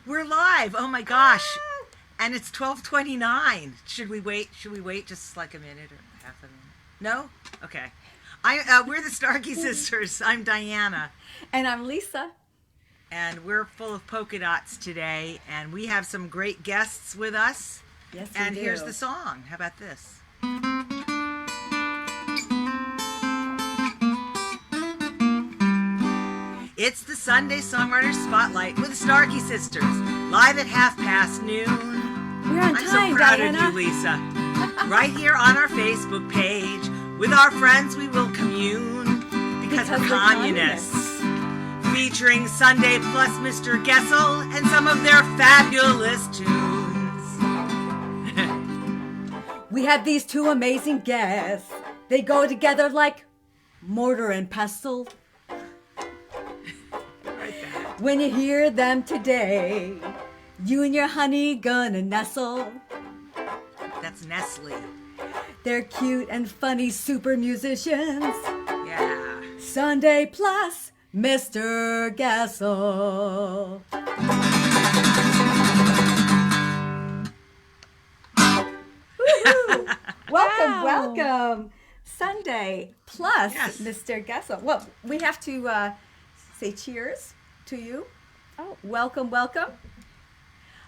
We're live. Oh my gosh. And it's 12:29. Should we wait? Should we wait just like a minute or half a minute? No? Okay. We're the Starkey sisters. I'm Diana. And I'm Lisa. And we're full of polka dots today. And we have some great guests with us. Yes, and we do. Here's the song. How about this? It's the Sunday Songwriter Spotlight with the Starkey sisters, live at noon. We're on I'm time, so proud Diana. of you, Lisa. Right here on our Facebook page. With our friends we will commune because we're communists. Featuring Sundae plus Mr. Goessl and some of their fabulous tunes. We have these two amazing guests. They go together like mortar and pestle. When you hear them today, you and your honey gonna nestle. That's Nestle. They're cute and funny super musicians. Yeah. Sundae plus Mr. Goessl. Welcome, welcome. Sundae plus Mr. Goessl. Well, we have to say cheers to you. Oh, welcome.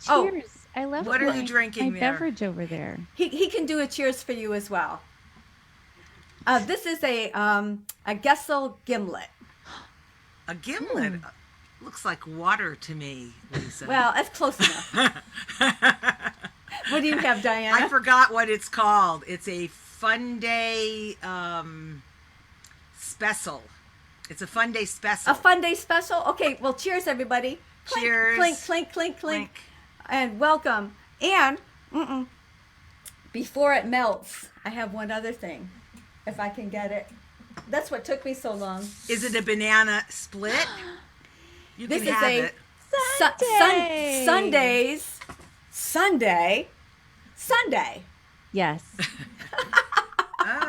Cheers. I love what are you drinking my there? beverage over there. He can do a cheers for you as well. This is a Goessl gimlet. A gimlet? Looks like water to me, Lisa. Well, that's close enough. What do you have, Diana? I forgot what it's called. It's a Sunday special. It's a Fun Day special. A Fun Day special? Okay, well, cheers, everybody. Clink, Cheers. Clink, clink, clink, clink. And welcome. And before it melts, I have one other thing, if I can get it. That's what took me so long. Is it a banana split? You This can is have a it. Sunday. Yes.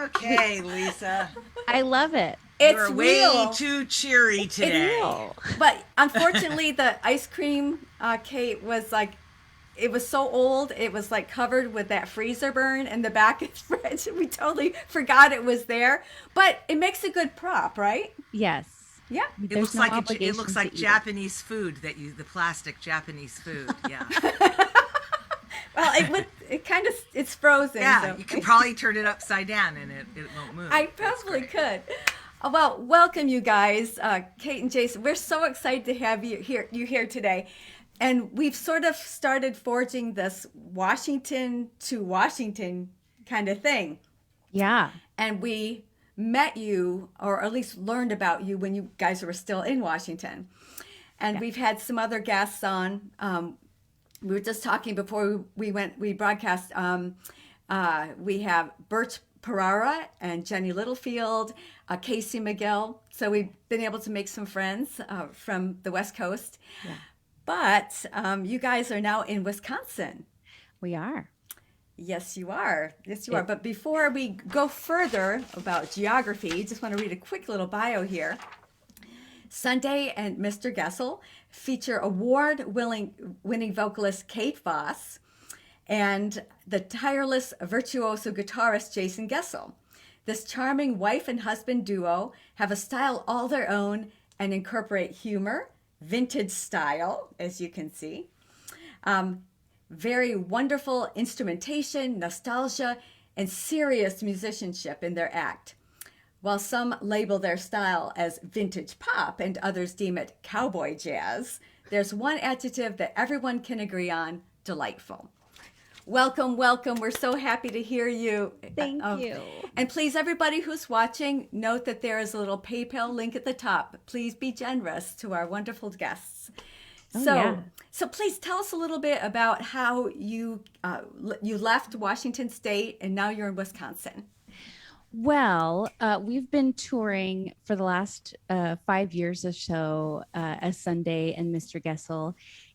Okay, Lisa. I love it. It's You're real. way too cheery today. Real. But unfortunately, the ice cream, Kate, was like, it was so old. It was like covered with that freezer burn in the back of the fridge. We totally forgot it was there. But it makes a good prop, right? Yes. Yeah. It looks like Japanese food the plastic Japanese food. Yeah. Well, it kind of, it's frozen. Yeah, so. you can probably turn it upside down and it won't move. I probably could. Well, welcome you guys, Kate and Jason. We're so excited to have you here today. And we've sort of started forging this Washington to Washington kind of thing. Yeah. And we met you, or at least learned about you when you guys were still in Washington. And we've had some other guests on. We were just talking before we broadcast. We have Bert Perara and Jenny Littlefield, Casey McGill. So we've been able to make some friends from the West Coast. Yeah. But you guys are now in Wisconsin. We are. Yes, you are. Yes, you are. But before we go further about geography, just want to read a quick little bio here. Sundae and Mr. Goessl feature award-winning vocalist Kate Voss and the tireless virtuoso guitarist Jason Goessl. This charming wife and husband duo have a style all their own and incorporate humor, vintage style, as you can see, very wonderful instrumentation, nostalgia, and serious musicianship in their act. While some label their style as vintage pop and others deem it cowboy jazz, there's one adjective that everyone can agree on: delightful. Welcome, welcome. We're so happy to hear you. Thank you. And please, everybody who's watching, note that there is a little PayPal link at the top. Please be generous to our wonderful guests. So please tell us a little bit about how you left Washington State and now you're in Wisconsin. Well, we've been touring for the last 5 years or so as Sundae and Mr. Goessl.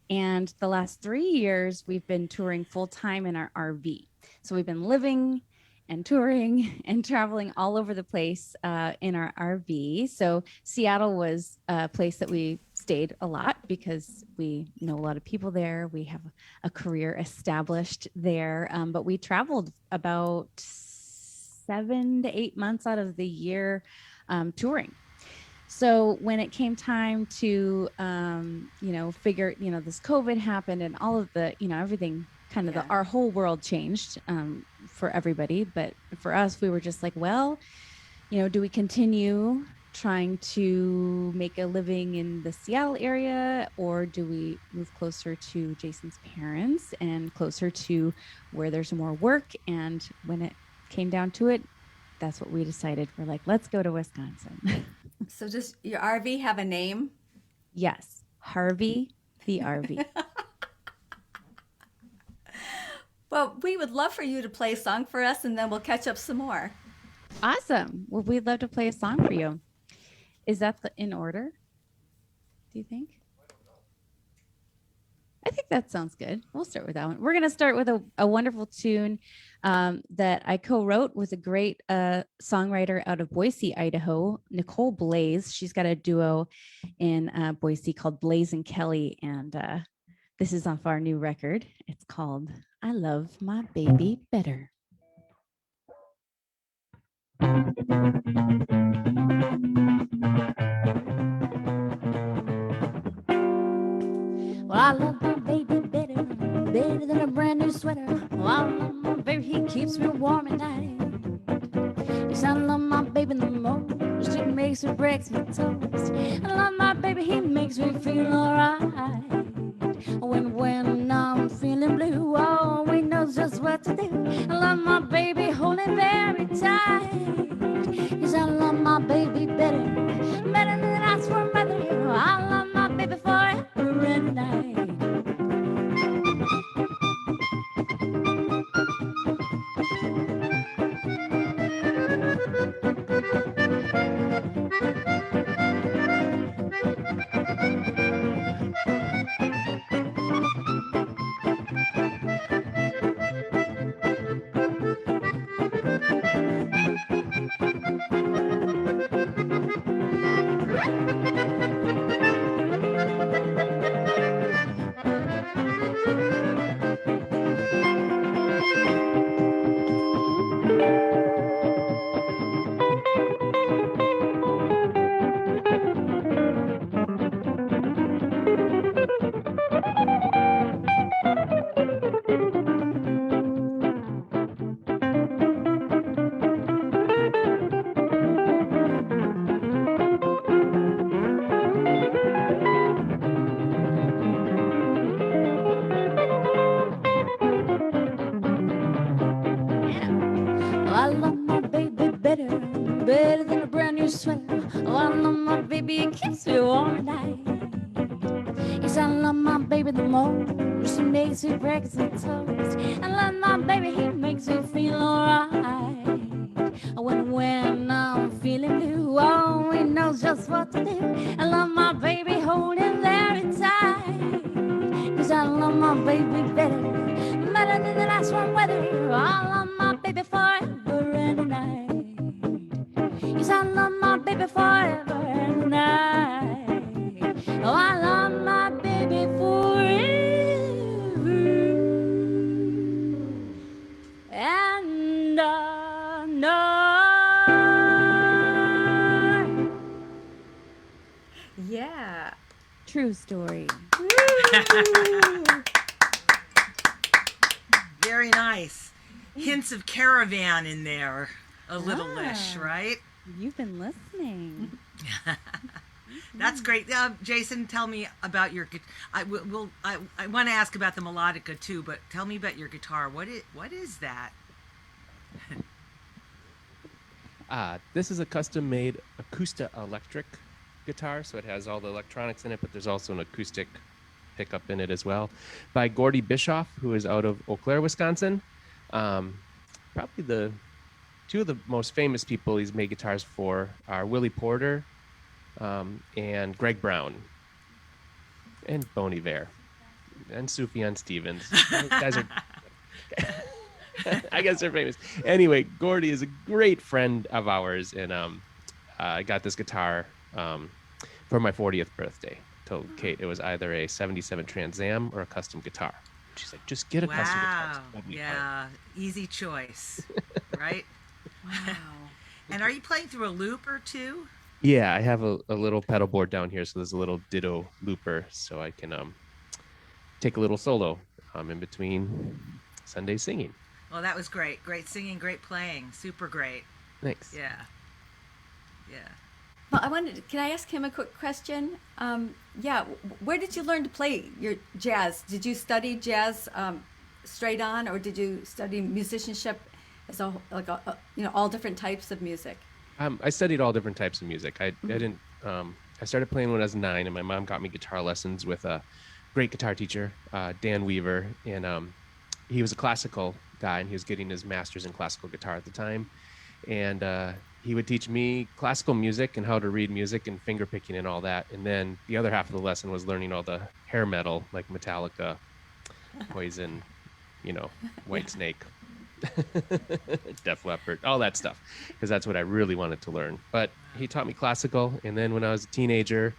And the last 3 years, we've been touring full time in our RV. So we've been living and touring and traveling all over the place in our RV. So Seattle was a place that we stayed a lot because we know a lot of people there. We have a career established there, but we traveled about 7 to 8 months out of the year touring. So when it came time to, figure, this COVID happened and all of the, everything kind of our whole world changed for everybody. But for us, we were just like, well, do we continue trying to make a living in the Seattle area, or do we move closer to Jason's parents and closer to where there's more work? And when it came down to it, that's what we decided. We're like, let's go to Wisconsin. So does your RV have a name? Yes, Harvey the RV. Well, we would love for you to play a song for us, and then we'll catch up some more. Awesome. Well, we'd love to play a song for you. Is that in order? Do you think? I think that sounds good. We'll start with that one. We're going to start with a wonderful tune that I co-wrote with a great songwriter out of Boise, Idaho, Nicole Blaze. She's got a duo in Boise called Blaze and Kelly, and this is off our new record. It's called I Love My Baby Better. Well, I love my baby better, better than a brand new sweater. Well, I love my baby, he keeps me warm at night. Yes, I love my baby the most, he makes me breakfast toast. I love my baby, he makes me feel alright. When I'm feeling blue, oh, he knows just what to do. I love my baby, holding very tight. Yes, I love my baby better, better than I swear mother. I love my baby forever and night. Breakfast and toast. I love my baby, he makes me feel alright. When I'm feeling blue, oh, he knows just what to do. I love my baby, holding very tight. Cause I love my baby better, better than the last one weather. I love my baby forever and a night. Yes, I love my baby forever and a night. Oh, I love my baby forever. Yeah. True story. Very nice. Hints of Caravan in there. A little-ish, right? You've been listening. That's great. Jason, tell me about your guitar. I want to ask about the melodica too, but tell me about your guitar. What is that? This is a custom-made acoustic electric guitar, so it has all the electronics in it, but there's also an acoustic pickup in it as well, by Gordy Bischoff, who is out of Eau Claire, Wisconsin. Probably the two of the most famous people he's made guitars for are Willie Porter and Greg Brown and Bon Iver and Sufjan Stevens. Those guys are I guess they're famous. Anyway, Gordy is a great friend of ours, and I got this guitar for my 40th birthday. told Kate it was either a 77 Trans Am or a custom guitar. She's like, just get a custom guitar. Wow. That'd be Yeah. Easy choice. Right? Wow. And are you playing through a loop or two? Yeah, I have a little pedal board down here, so there's a little ditto looper, so I can take a little solo in between Sunday singing. Well, that was great. Great singing, great playing. Super great. Thanks. Yeah. Yeah. Well, can I ask him a quick question? Where did you learn to play your jazz? Did you study jazz straight on, or did you study musicianship as all different types of music? I studied all different types of music. I didn't. I started playing when I was 9, and my mom got me guitar lessons with a great guitar teacher, Dan Weaver, and he was a classical guy, and he was getting his master's in classical guitar at the time, and he would teach me classical music and how to read music and finger picking and all that. And then the other half of the lesson was learning all the hair metal, like Metallica, Poison, White Snake, Def Leppard, all that stuff, because that's what I really wanted to learn. But he taught me classical, and then when I was a teenager,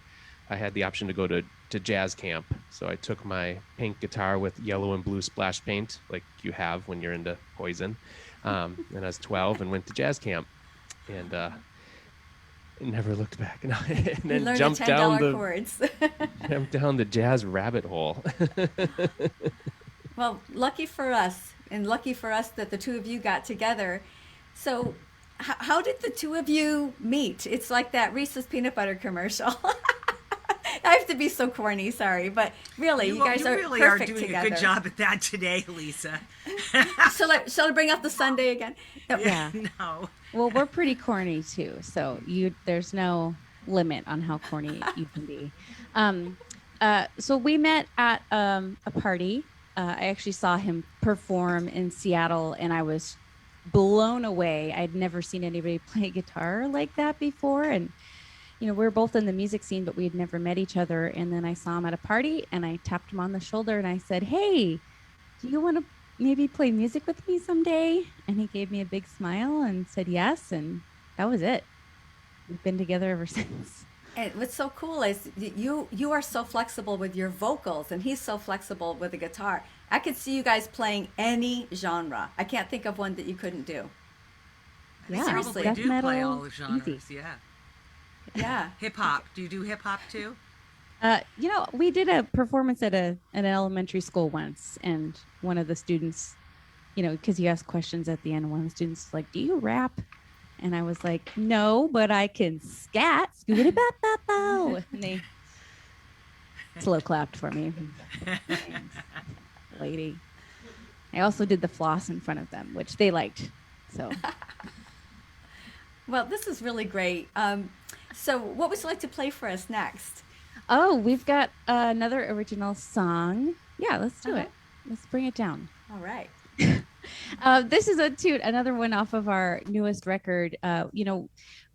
I had the option to go to jazz camp. So I took my pink guitar with yellow and blue splash paint, like you have when you're into Poison, and I was 12 and went to jazz camp, and never looked back. And then jumped down the jazz rabbit hole. Well, lucky for us, and lucky for us that the two of you got together. So how did the two of you meet? It's like that Reese's peanut butter commercial. I have to be so corny, sorry, but really, you guys are really perfect doing together. a good job at that today, Lisa. Shall I bring up the Sunday again? No. Yeah. No. Well, we're pretty corny too, so there's no limit on how corny you can be. So we met at a party. I actually saw him perform in Seattle, and I was blown away. I'd never seen anybody play guitar like that before, and we were both in the music scene, but we had never met each other. And then I saw him at a party, and I tapped him on the shoulder, and I said, "Hey, do you want to maybe play music with me someday?" And he gave me a big smile and said yes, and that was it. We've been together ever since. And what's so cool is you are so flexible with your vocals, and he's so flexible with the guitar. I could see you guys playing any genre. I can't think of one that you couldn't do. Yeah, seriously. Probably death do metal, play all the genres. easy. Yeah. Yeah. Hip hop. Do you do hip hop too? We did a performance at an elementary school once, and one of the students, because you ask questions at the end, one of the students was like, "Do you rap?" And I was like, "No, but I can scat." And they slow clapped for me. Thanks, lady. I also did the floss in front of them, which they liked. So. Well, this is really great. So what would you like to play for us next? Oh, we've got another original song. Yeah, let's do it. Let's bring it down. All right. This is another one off of our newest record.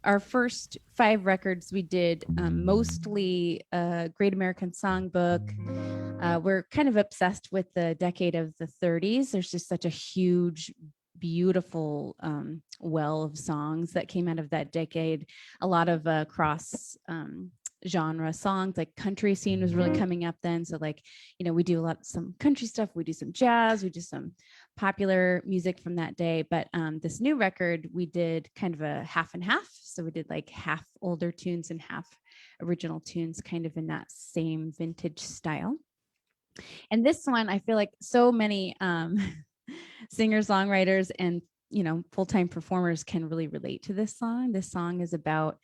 Our first 5 records we did mostly Great American Songbook. We're kind of obsessed with the decade of the 30s. There's just such a huge, beautiful well of songs that came out of that decade. A lot of cross genre songs, like country scene was really coming up then. So we do some country stuff, we do some jazz, we do some popular music from that day. But this new record, we did kind of a half and half. So we did like half older tunes and half original tunes, kind of in that same vintage style. And this one, I feel like so many singer-songwriters and full-time performers can really relate to this song. This song is about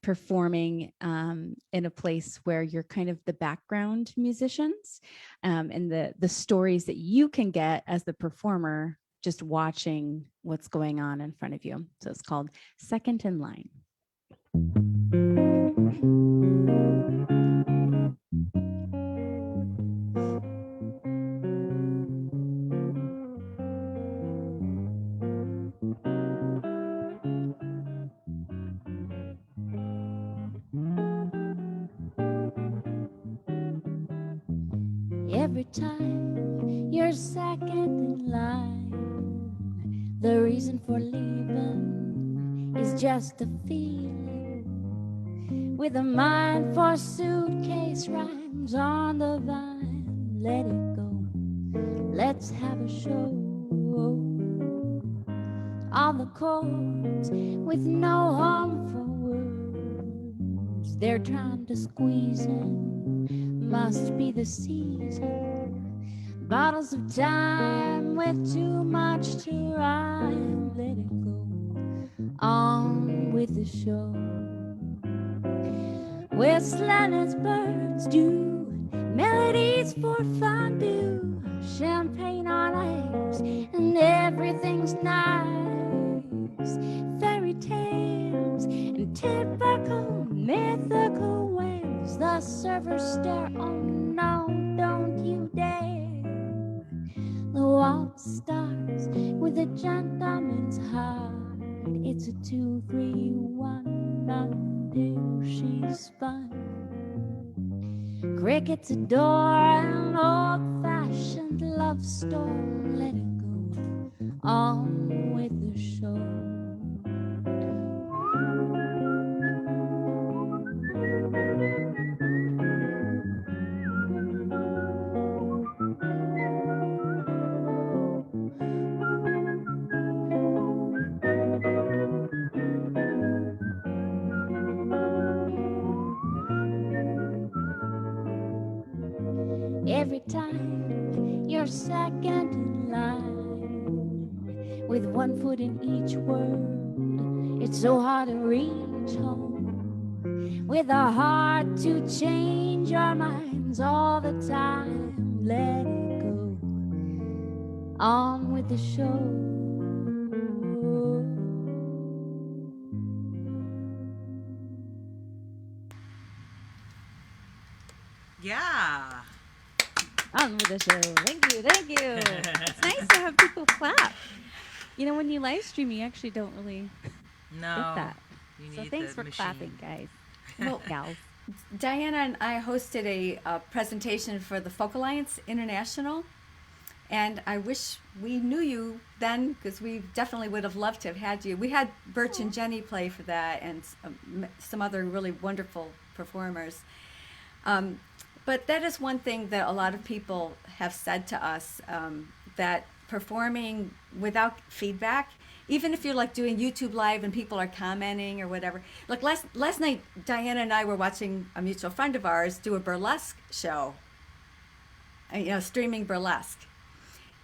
performing in a place where you're kind of the background musicians, and the stories that you can get as the performer just watching what's going on in front of you. So it's called Second in Line. Every time you're second in line, the reason for leaving is just a feeling. with a mind for suitcase rhymes on the vine. Let it go, let's have a show. On the chords with no harmful words, they're trying to squeeze in. Must be the season. Bottles of time with too much to rhyme. Let it go, on with the show. Whistling as birds do, melodies for fondue, champagne on ice, and everything's nice. Fairy tales and typical mythical ways. The servers stare, oh no, don't you dare. The waltz starts with a gentleman's heart. It's a 2-3-1 until she's spun. Crickets adore an old-fashioned love story. Let it go, on with the show. Every time you're second in line, with one foot in each world, it's so hard to reach home. With a heart to change our minds all the time. Let it go, on with the show. Yeah. On with the show. Thank you. Thank you. It's nice to have people clap. You know, when you live stream, you actually don't really No. get that. You So need thanks the for machine. clapping, guys. Well, Gals. Diana and I hosted a presentation for the Folk Alliance International, and I wish we knew you then, because we definitely would have loved to have had you. We had Birch and Jenny play for that, and some other really wonderful performers. But that is one thing that a lot of people have said to us, that performing without feedback, even if you're like doing YouTube Live and people are commenting or whatever. Like last night, Diana and I were watching a mutual friend of ours do a burlesque show, streaming burlesque.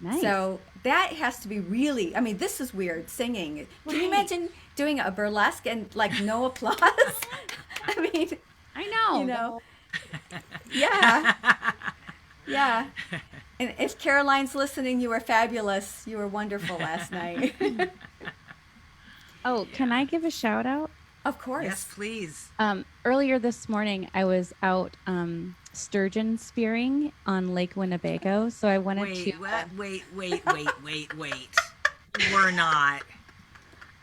Nice. So that has to be really, I mean, this is weird, singing. Can you imagine doing a burlesque and like no applause? I mean, I know. you know. Yeah. Yeah. And if Caroline's listening, you were fabulous. You were wonderful last night. Oh, can I give a shout out? Of course. Yes, please. Earlier this morning, I was out sturgeon spearing on Lake Winnebago. So I wanted to. Wait. You were not.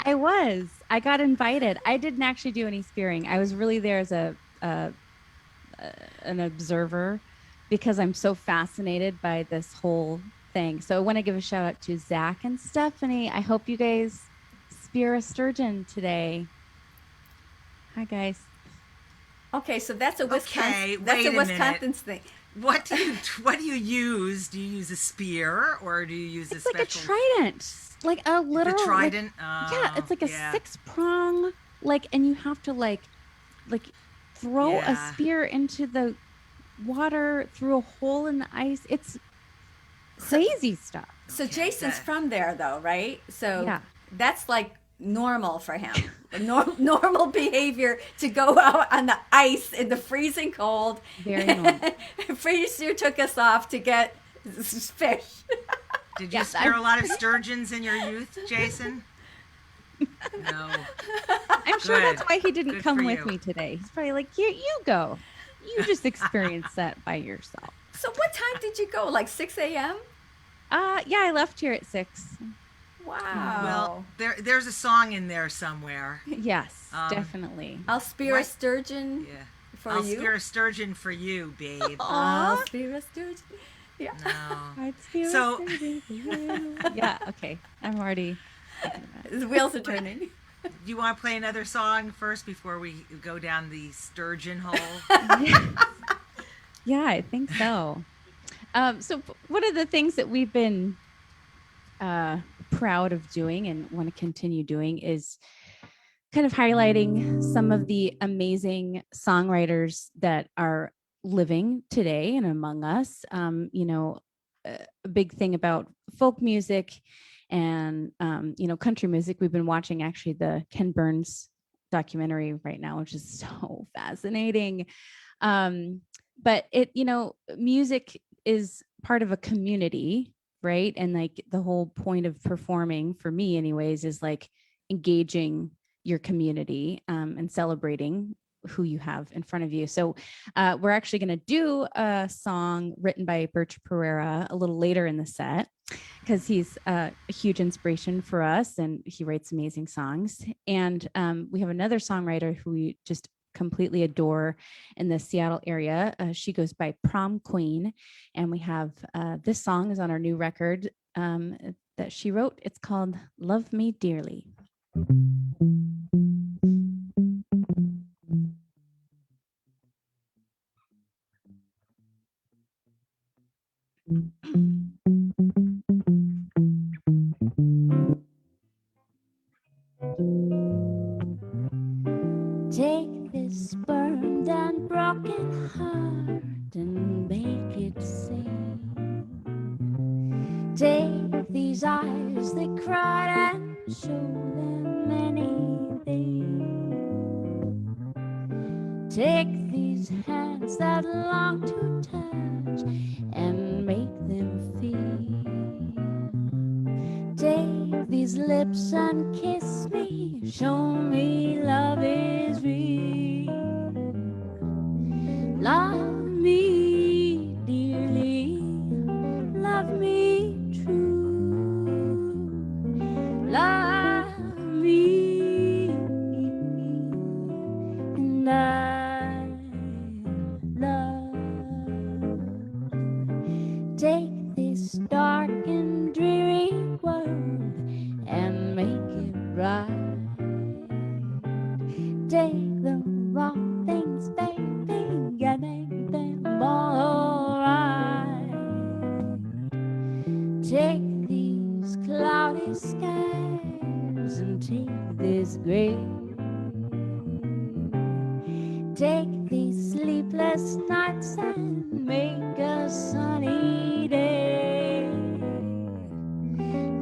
I was. I got invited. I didn't actually do any spearing. I was really there as an observer because I'm so fascinated by this whole thing. So I want to give a shout out to Zach and Stephanie. I hope you guys spear a sturgeon today. Hi, guys. Okay, so that's a Wisconsin. Okay, that's wait a a Wisconsin minute. thing. What do you use? Do you use a spear or do you use It's a like special? a trident, like a literal. The trident. Yeah, it's like a yeah. 6-prong, and you have to like throw a Yeah. spear into the water through a hole in the ice. It's crazy stuff. So Okay, Jason's that- from there, though, right? So Yeah. that's like normal for him. Normal behavior to go out on the ice in the freezing cold. Very normal. Pretty soon took us off to get fish. Did you Yes, spear I- a lot of sturgeons in your youth, Jason? No. I'm sure Good. that's why he didn't Good come for with you. me today. He's probably like, you go. You just experience that by yourself. So what time did you go? Like 6 a.m.? Yeah, I left here at 6. Wow. Well, there's a song in there somewhere. Yes, Um, definitely. I'll spear a what- sturgeon Yeah. for I'll you. spear a sturgeon for you, babe. I'll spear a sturgeon. Yeah. No. I'd spear a So- sturgeon for you. Yeah, okay. I'm already. The wheels are turning. Do you want to play another song first before we go down the sturgeon hole? Yeah, I think so. So one of the things that we've been proud of doing and want to continue doing is kind of highlighting some of the amazing songwriters that are living today and among us. A big thing about folk music and country music. We've been watching actually the Ken Burns documentary right now, which is so fascinating. But music is part of a community, right? And like the whole point of performing, for me anyways, is like engaging your community and celebrating who you have in front of you. So we're actually going to do a song written by Birch Pereira a little later in the set, because he's a huge inspiration for us and he writes amazing songs. And we have another songwriter who we just completely adore in the Seattle area. She goes by Prom Queen. And we have this song is on our new record that she wrote. It's called Love Me Dearly. Take this burned and broken heart and make it sing. Take these eyes that cried and show them anything. Take these hands that long to touch and make them feel. Take these lips and kiss me, show me love is real. Love me dearly, love me true. Love me and I love. Take this dark and dreary world and make it right. Take the wrong things, baby, and make them all right. Take these cloudy skies and take this gray. Take these sleepless nights and make a sunny day.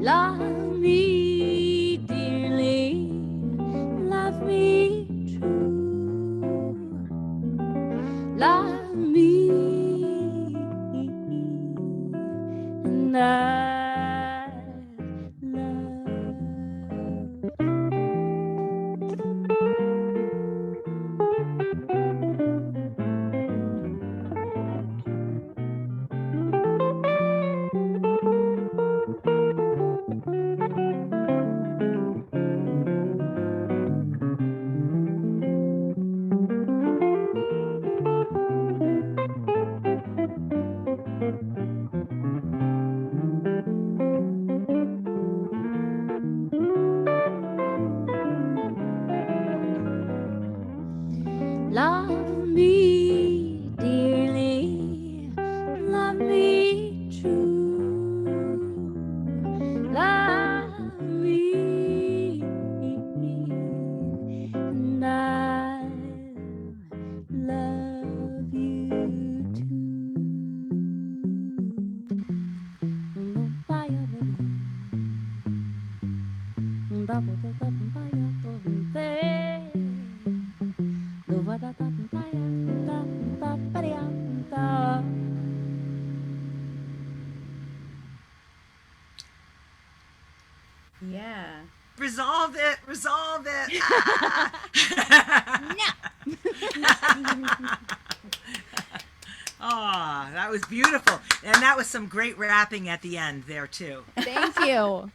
Love me dearly, love me true. Love me and I love. Love me dearly, love me true. Love me and I love you too. Yeah. Resolve it. Resolve it. Ah, that was beautiful. And that was some great rapping at the end there, too. Thank you.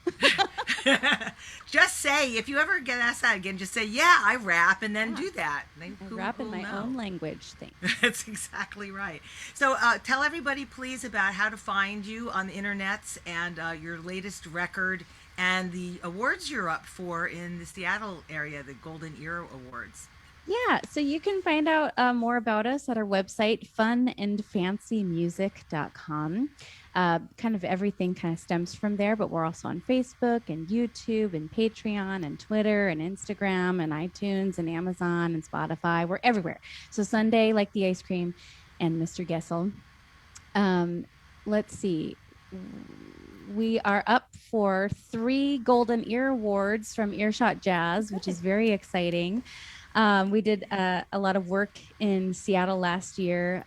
Just say, if you ever get asked that again, just say, yeah, I rap, and then do that. I rap in my own language. Thanks. That's exactly right. So tell everybody, please, about how to find you on the internets and your latest record and the awards you're up for in the Seattle area, the Golden Ear Awards. Yeah, so you can find out more about us at our website, funandfancymusic.com. Kind of everything kind of stems from there, but we're also on Facebook and YouTube and Patreon and Twitter and Instagram and iTunes and Amazon and Spotify. We're everywhere. So Sundae, like the ice cream, and Mr. Goessl. Let's see. We are up for 3 Golden Ear Awards from Earshot Jazz, which is very exciting. We did a lot of work in Seattle last year,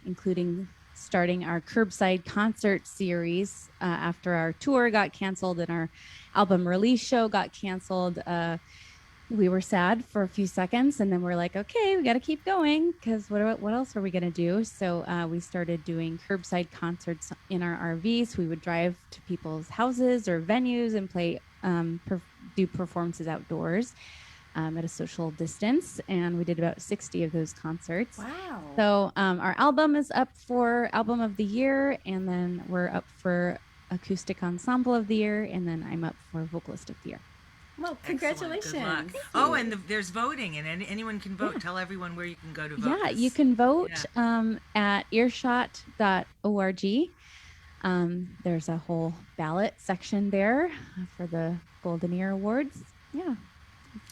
including starting our curbside concert series after our tour got canceled and our album release show got canceled. We were sad for a few seconds, and then we're like, okay, we got to keep going, because what else are we going to do? So we started doing curbside concerts in our RVs. We would drive to people's houses or venues and play, do performances outdoors. At a social distance, and we did about 60 of those concerts. Wow. So our album is up for Album of the Year, and then we're up for Acoustic Ensemble of the Year, and then I'm up for Vocalist of the Year. Well, Excellent. congratulations. Good luck. Oh, and there's voting, and anyone can vote. Yeah. Tell everyone where you can go to vote. Yeah, you can vote at earshot.org. There's a whole ballot section there for the Golden Ear Awards. Yeah.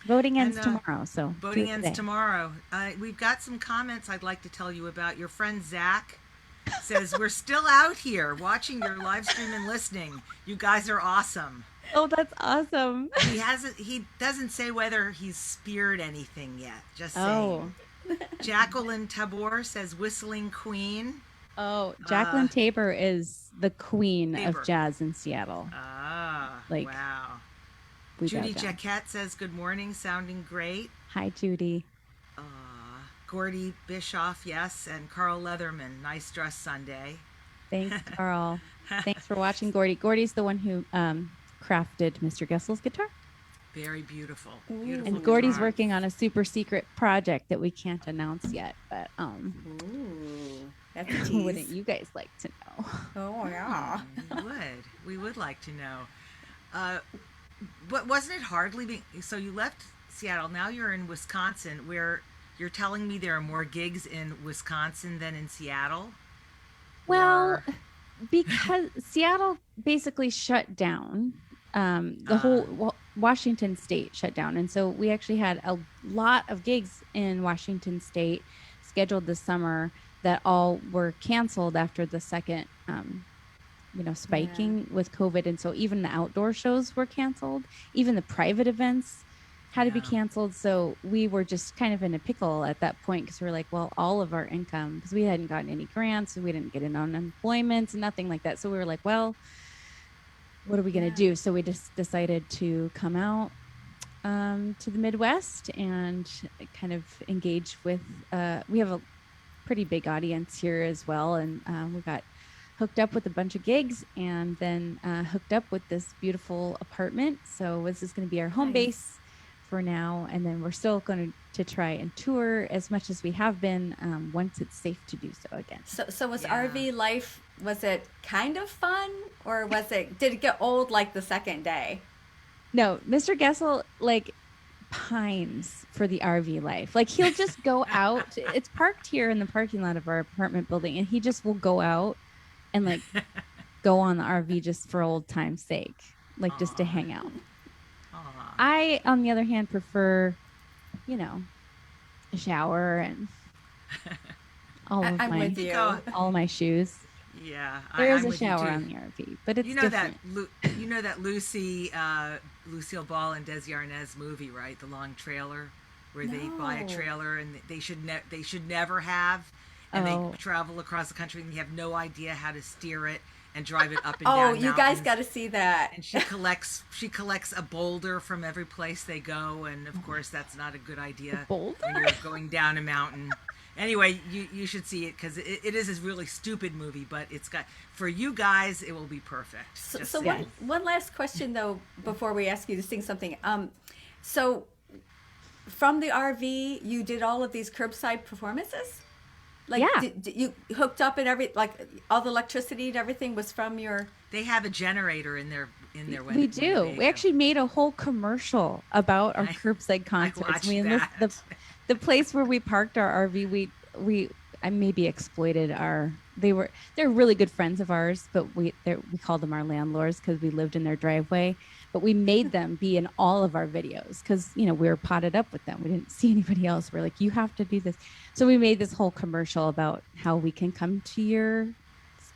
Voting ends tomorrow, so voting ends tomorrow. We've got some comments I'd like to tell you about. Your friend Zach says, we're still out here watching your live stream and listening. You guys are awesome. Oh, that's awesome. He doesn't say whether he's speared anything yet. Just saying. Jacqueline Tabor says, whistling queen. Oh, Jacqueline Tabor is the queen Tabor. of jazz in Seattle. Wow. Judy Jaquette says, good morning, sounding great. Hi, Judy. Gordy Bischoff, yes, and Carl Leatherman, nice dress Sunday. Thanks, Carl. Thanks for watching, Gordy. Gordy's the one who crafted Mr. Goessl's guitar. Very beautiful. Ooh. Beautiful. And Gordy's guitar. working on a super secret project that we can't announce yet, but Ooh, that's a wouldn't tease. you guys like to know? Oh, yeah. We would like to know. But wasn't it hard leaving? So you left Seattle. Now you're in Wisconsin, where you're telling me there are more gigs in Wisconsin than in Seattle? Well, because Seattle basically shut down. The whole Washington state shut down. And so we actually had a lot of gigs in Washington state scheduled this summer that all were canceled after the second spiking with COVID. And so even the outdoor shows were canceled. Even the private events had to be canceled. So we were just kind of in a pickle at that point, because we were like, well, all of our income, because we hadn't gotten any grants and we didn't get in unemployment and nothing like that. So we were like, well, what are we going to do? So we just decided to come out to the Midwest and kind of engage with, we have a pretty big audience here as well. And we got hooked up with a bunch of gigs, and then hooked up with this beautiful apartment. So this is going to be our home base for now, and then we're still going to try and tour as much as we have been once it's safe to do so again. So was RV life, was it kind of fun, or did it get old like the second day? No, Mr. Goessl pines for the RV life. Like, he'll just go out. It's parked here in the parking lot of our apartment building, and he just will go out and go on the RV just for old time's sake, just to hang out. I, on the other hand, prefer, a shower and all of I'm with you. all my shoes. Yeah, There is I'm a with you shower too. on the RV, but it's that different. that Lucille Ball and Desi Arnaz movie, right? The Long Trailer, where they buy a trailer and they should never have, and they travel across the country and they have no idea how to steer it and drive it up and down mountains. You guys got to see that. And she collects a boulder from every place they go, and of course that's not a good idea when you're going down a mountain. Anyway, you should see it, because it is a really stupid movie, but it's got, for you guys, it will be perfect. So one last question though before we ask you to sing something. So from the RV, you did all of these curbside performances? Like, Yeah. did you hooked up and all the electricity and everything was from your... They have a generator in their We do. We actually made a whole commercial about our curbside concerts. watched That. The place where we parked our RV, I maybe exploited they're really good friends of ours, but we called them our landlords because we lived in their driveway. But we made them be in all of our videos because, we were potted up with them. We didn't see anybody else. We're like, you have to do this. So we made this whole commercial about how we can come to your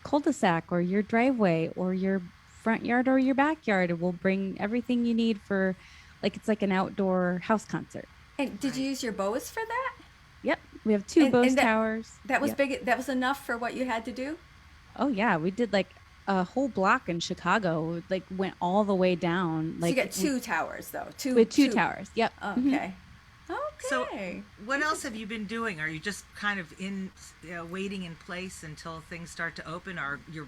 cul-de-sac or your driveway or your front yard or your backyard, and we'll bring everything you need for, it's like an outdoor house concert. And did you use your Bose for that? Yep. We have two Bose towers. That was big. That was enough for what you had to do? Oh, yeah. We did a whole block in Chicago, went all the way down. So you got two towers, though. Two towers. Yep. Okay. Okay. So what else have you been doing? Are you just kind of waiting in place until things start to open? Are your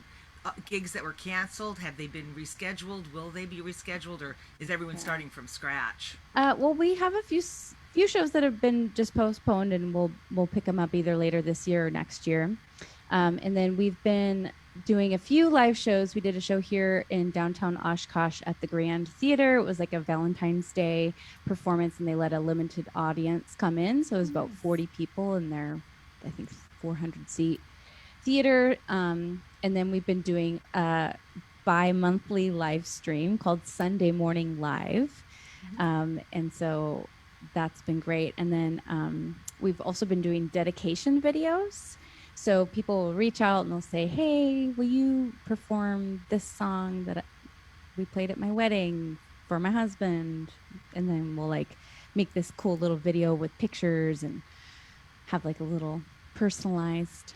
gigs that were canceled, have they been rescheduled? Will they be rescheduled, or is everyone starting from scratch? Well, we have a few shows that have been just postponed, and we'll pick them up either later this year or next year. And then we've been doing a few live shows. We did a show here in downtown Oshkosh at the Grand Theater. It was like a Valentine's Day performance, and they let a limited audience come in. So it was about 40 people in their, I think, 400-seat theater. And then we've been doing a bi-monthly live stream called Sunday Morning Live. And so that's been great. And then we've also been doing dedication videos. So people will reach out and they'll say, hey, will you perform this song that we played at my wedding for my husband? And then we'll make this cool little video with pictures and have a little personalized.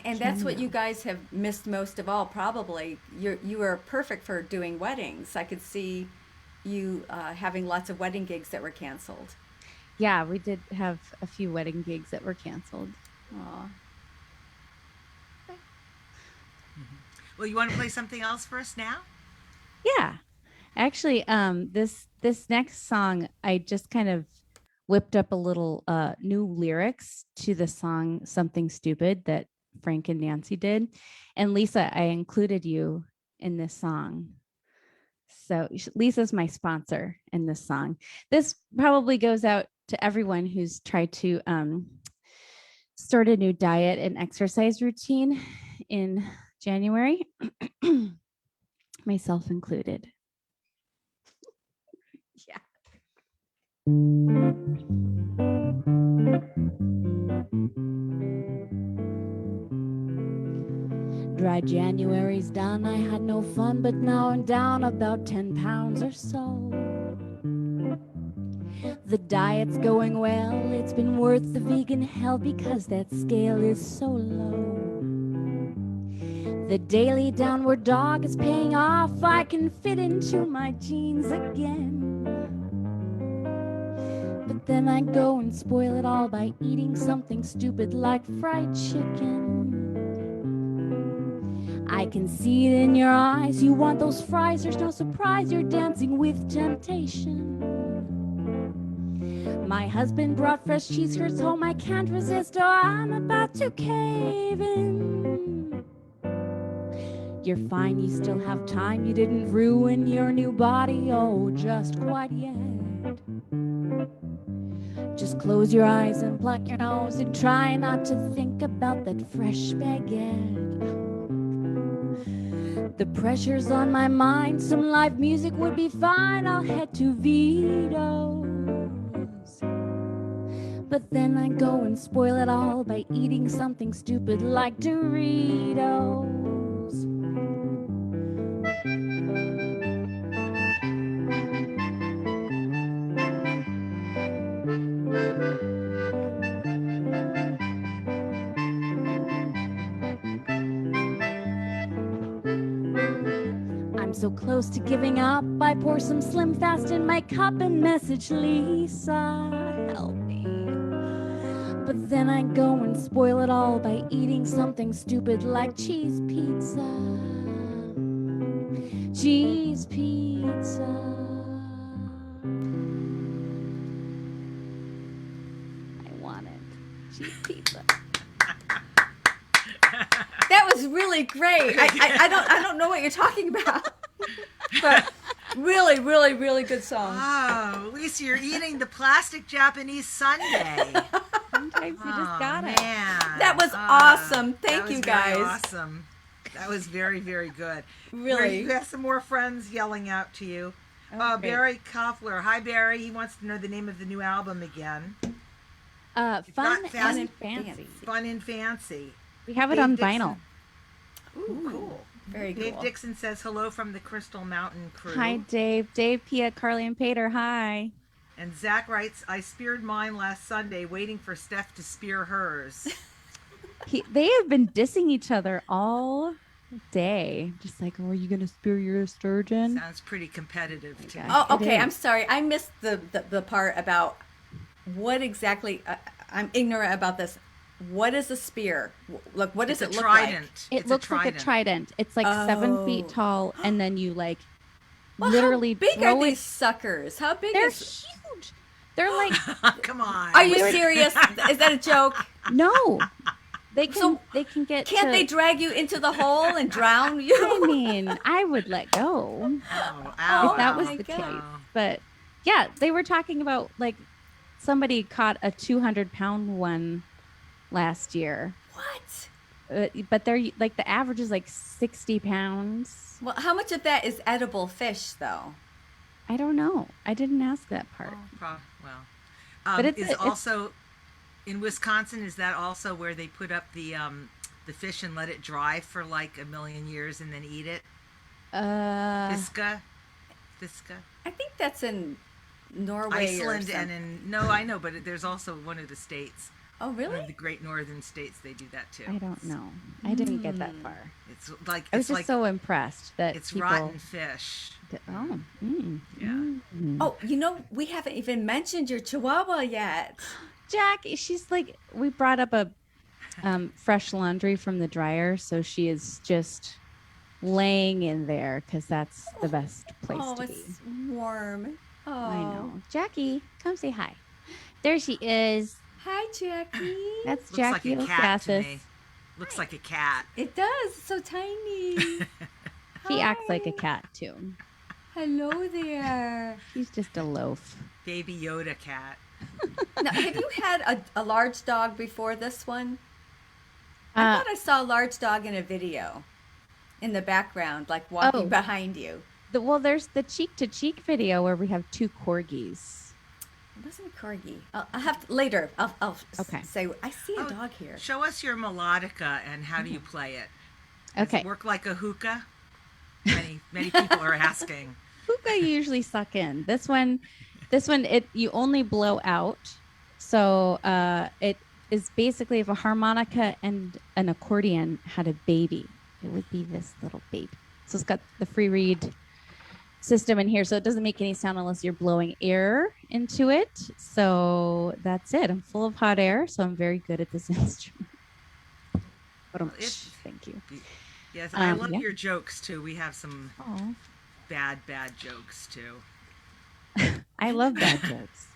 And that's what you guys have missed most of all, probably. You are perfect for doing weddings. I could see you having lots of wedding gigs that were canceled. Yeah, we did have a few wedding gigs that were canceled. Aw. Well, you want to play something else for us now? Yeah. Actually, this next song, I just kind of whipped up a little new lyrics to the song Something Stupid that Frank and Nancy did. And Lisa, I included you in this song. So Lisa's my sponsor in this song. This probably goes out to everyone who's tried to start a new diet and exercise routine in January, myself included. Yeah. Dry January's done, I had no fun, but now I'm down about 10 pounds or so. The diet's going well, it's been worth the vegan hell because that scale is so low. The daily downward dog is paying off, I can fit into my jeans again. But then I go and spoil it all by eating something stupid like fried chicken. I can see it in your eyes, you want those fries, there's no surprise, you're dancing with temptation. My husband brought fresh cheese curds home, I can't resist, oh, I'm about to cave in. You're fine, you still have time, you didn't ruin your new body, oh, just quite yet. Just close your eyes and pluck your nose and try not to think about that fresh baguette. The pressure's on my mind, some live music would be fine, I'll head to Vito's. But then I go and spoil it all by eating something stupid like Doritos. I'm so close to giving up, I pour some Slim Fast in my cup and message Lisa, help me. But then I go and spoil it all by eating something stupid like cheese pizza. Cheese pizza. I want it. Cheese pizza. was really great. I don't know what you're talking about, but really, really, really good song. Oh, Lisa, you're eating the plastic Japanese sundae. Sometimes you just gotta. Man. That was awesome. Thank that you, was very guys. awesome. That was very, very good. Really. You have some more friends yelling out to you. Oh, great. Barry Koffler. Hi, Barry. He wants to know the name of the new album again. Fun not fast and fancy. Fun and Fancy. We have it Dave on Dixon. vinyl. Ooh, cool. Very Dave cool. Dixon says hello from the Crystal Mountain crew. Hi, Dave. Dave, Pia, Carly, and Pater. Hi. And Zach writes, I speared mine last Sunday, waiting for Steph to spear hers. They have been dissing each other all day. Just like, oh, are you going to spear your sturgeon? Sounds pretty competitive to me. Oh, okay. It is. I'm sorry. I missed the part about what exactly. I'm ignorant about this. What is a spear? Like, what does It's it a look like? trident. It It's looks like a trident. It's like 7 feet Oh. tall, and then you like Well, literally how big throw are it. these suckers? How big They're is? huge. They're like Come on. Are you serious? Is that a joke? no. They can So, get. Can't they drag you into the hole and drown I you? mean, I would let go Oh, Oh, if that was my the God. case. But yeah, they were talking about like somebody caught a 200-pound one last year. What? But they're like the average is like 60 pounds. Well, how much of that is edible fish, though? I don't know. I didn't ask that part. Well, But is also in Wisconsin. Is that also where they put up the fish and let it dry for like 1,000,000 years and then eat it? Fiska. I think that's in Norway or Iceland something. and I know, but there's also one of the states. Oh, One really? of the great northern states, they do that too. I don't know. I didn't get that far. It's like I was it's just like so impressed that it's people. rotten fish. Oh, Yeah. Oh, we haven't even mentioned your Chihuahua yet. Jack, she's like, we brought up a fresh laundry from the dryer, so she is just laying in there because that's the best place Oh, to be. it's warm. Oh, I know. Jackie, come say hi. There she is. Hi, Jackie. That's Looks Jackie like a cat to O'Sassis. me. Looks like a cat. It does. It's so tiny. She acts like a Hi. cat too. Hello there. She's just a loaf. Baby Yoda cat. Now, have you had a large dog before this one? I thought I saw a large dog in a video in the background, like walking Oh. behind you. There's the cheek to cheek video where we have 2 corgis. It wasn't a corgi. I'll have to, later. I'll Okay. say I see a Oh, dog here. Show us your melodica and how do you play it? Does Okay. it work like a hookah? Many people are asking. Hookah you usually suck in. This one, you only blow out. So it is basically if a harmonica and an accordion had a baby, it would be this little baby. So it's got the free reed system in here, so it doesn't make any sound unless you're blowing air into it. So that's it. I'm full of hot air, so I'm very good at this instrument. Thank you. Yes, I love Yeah. your jokes too. We have some Oh, bad jokes too. I love bad jokes.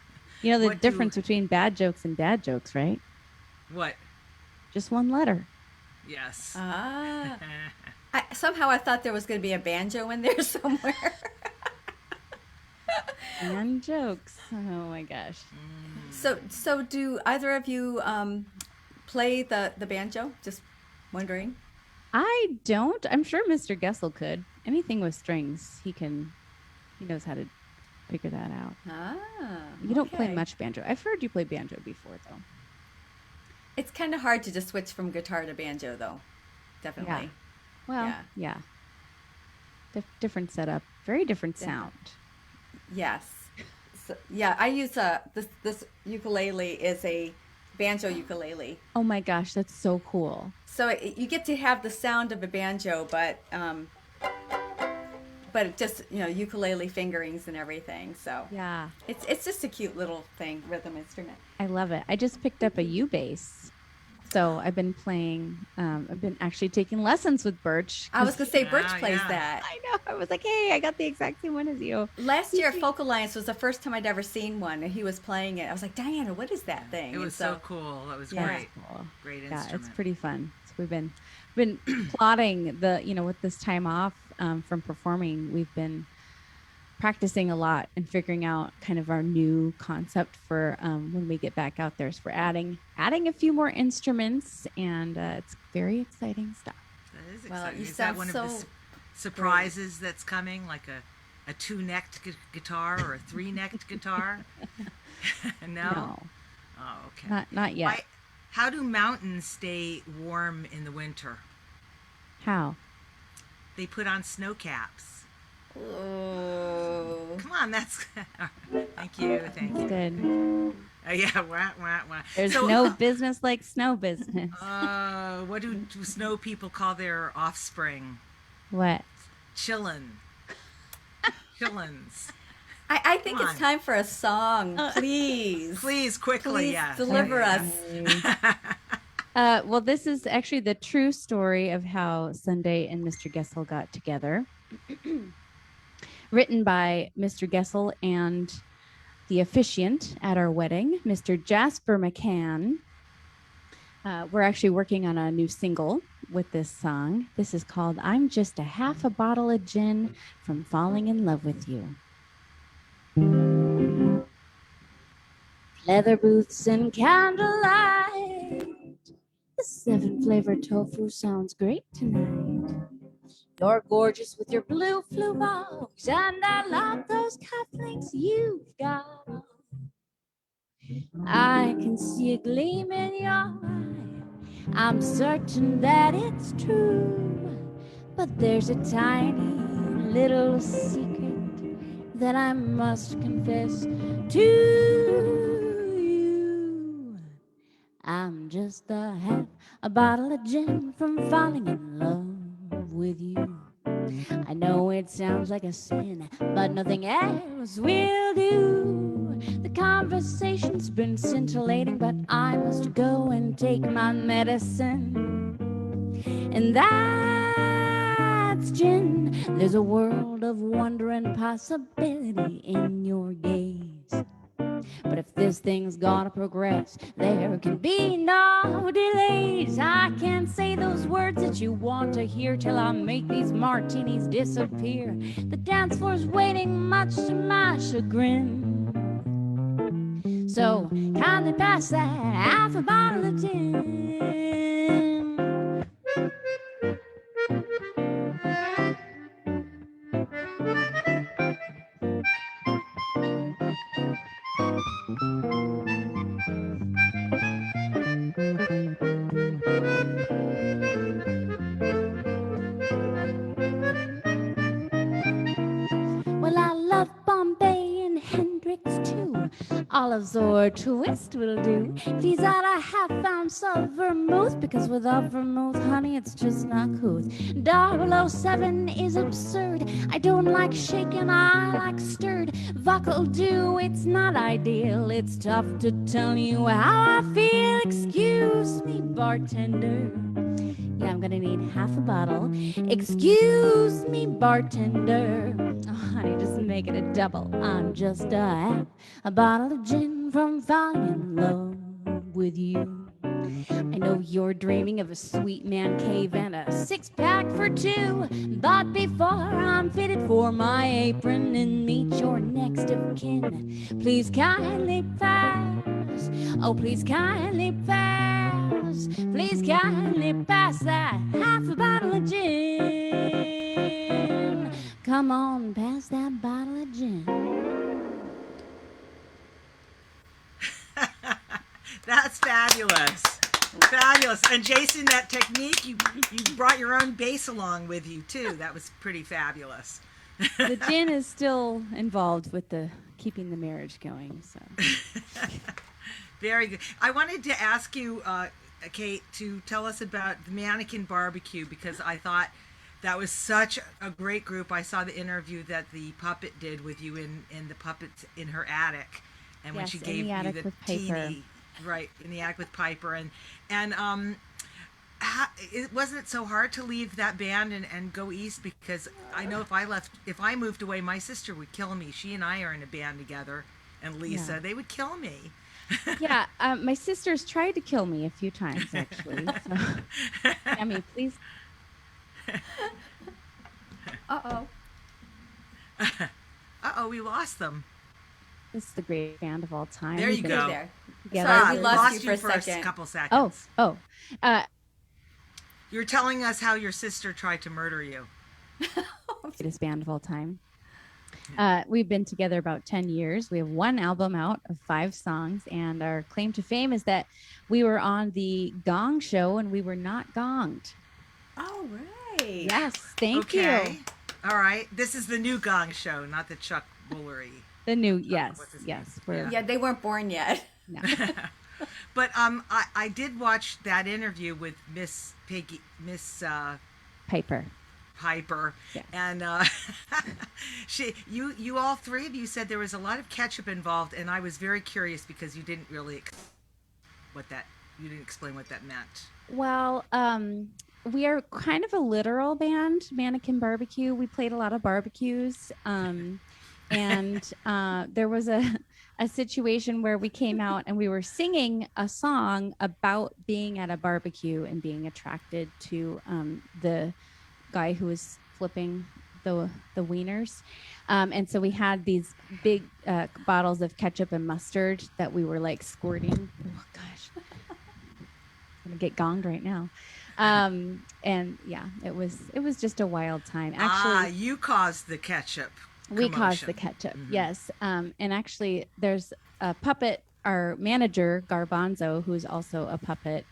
You know the What do- difference between bad jokes and dad jokes, right? What? Just one letter. Yes. Ah. Somehow I thought there was going to be a banjo in there somewhere. And jokes. Oh my gosh. So do either of you play the banjo? Just wondering. I don't. I'm sure Mr. Goessl could. Anything with strings, he knows how to figure that out. Ah. You don't play okay. much banjo. I've heard you play banjo before, though. It's kind of hard to just switch from guitar to banjo, though. Definitely. Well, yeah. Different setup. Very different sound. Yes. So, yeah, I use this ukulele is a banjo ukulele. Oh my gosh, that's so cool. So you get to have the sound of a banjo, but it just ukulele fingerings and everything. So Yeah. it's just a cute little thing, rhythm instrument. I love it. I just picked up a U bass. So I've been playing, I've been actually taking lessons with Birch. I was gonna say Birch Ah, plays yeah. that. I know. I was like, hey, I got the exact same one as you. Last year at Folk Alliance was the first time I'd ever seen one, and he was playing it. I was like, Diana, what is that thing? It And was so cool. That was Yeah. great. Cool. Great Yeah, instrument. it's pretty fun. So we've been been plotting with this time off from performing. We've been practicing a lot and figuring out kind of our new concept for when we get back out there. So we're adding a few more instruments, and it's very exciting stuff. That is Well, exciting. you Is that sound one so of the surprises that's coming, like a two-necked guitar or a three-necked guitar? No? Oh, okay. Not yet. How do mountains stay warm in the winter? How? They put on snow caps. Oh. Come on, that's... Thank you. Good. Yeah, wah, wah, wah. There's So, no business like snow business. what do snow people call their offspring? What? Chillin'. Chillins. I think Come it's on. time for a song, please. Please, quickly, Please yeah. deliver us. Well, this is actually the true story of how Sundae and Mr. Goessl got together. Written by Mr. Goessl and the officiant at our wedding, Mr. Jasper McCann. We're actually working on a new single with this song. This is called I'm Just a Half a Bottle of Gin from Falling in Love with You. Leather booths and candlelight. The 7-flavor tofu sounds great tonight. You're gorgeous with your blue flu box, and I love those cufflinks you've got on. I can see a gleam in your eye. I'm certain that it's true. But there's a tiny little secret that I must confess to you. I'm just a bottle of gin from falling in love with you. I know it sounds like a sin, but nothing else will do. The conversation's been scintillating, but I must go and take my medicine. And that's gin. There's a world of wonder and possibility in your gaze. But if this thing's gonna progress, there can be no delays. I can't say those words that you want to hear till I make these martinis disappear. The dance floor's waiting, much to my chagrin. So kindly pass that half a bottle of gin. Well, I love Bombay and Hendrix too. Olives or twist will do. If he's out a half-ounce of vermouth, because without vermouth, honey, it's just not couth. 007 is absurd. I don't like shaken, I like stirred. Vodka'll do, it's not ideal. It's tough to tell you how I feel. Excuse me, bartender. Yeah, I'm gonna need half a bottle. Excuse me, bartender. Oh, honey, just make it a double. I'm just a bottle of gin from falling in love with you. I know you're dreaming of a sweet man cave and a 6-pack for two. But before I'm fitted for my apron and meet your next of kin, please kindly pass. Oh, please kindly pass. Please kindly pass that half a bottle of gin. Come on, pass that bottle of gin. That's fabulous. Fabulous. And Jason, that technique, you brought your own bass along with you too. That was pretty fabulous. The gin is still involved with the keeping the marriage going. So Very good. I wanted to ask you, Kate, to tell us about the Mannequin Barbecue, because I thought that was such a great group. I saw the interview that the puppet did with you in the puppets in her attic, and when Yes, she in gave the you attic the with Piper. teeny, right, in the attic with Piper, and it wasn't so hard to leave that band and go east, because I know if I moved away, my sister would kill me. She and I are in a band together, and Lisa, Yeah. they would kill me. Yeah, my sister's tried to kill me a few times, actually. So, Emmy, please. Uh-oh. Uh-oh, we lost them. This is the greatest band of all time. There you We've go. been There. together Sorry, we for- lost you for a a second. couple seconds. Oh, You're telling us how your sister tried to murder you. greatest band of all time. We've been together about 10 years. We have one album out of 5 songs, and our claim to fame is that we were on the Gong Show and we were not gonged. Oh, right. Yes, thank Okay. you. All right. This is the new Gong Show, not the Chuck Woolery. The new, yes, what's his yes. name? Yeah, they weren't born yet. No. But I did watch that interview with Miss Piper. Piper, Yes. and you all three of you said there was a lot of ketchup involved, and I was very curious because you didn't really you didn't explain what that meant. Well, we are kind of a literal band, Mannequin Barbecue. We played a lot of barbecues. And there was a situation where we came out and we were singing a song about being at a barbecue and being attracted to the guy who was flipping the wieners. And so we had these big bottles of ketchup and mustard that we were like squirting. Oh, gosh. I'm going to get gonged right now. And yeah, it was just a wild time. Actually, you caused the ketchup. we caused the ketchup. Mhm. Yes. And actually there's a puppet, our manager Garbanzo, who's also a puppet,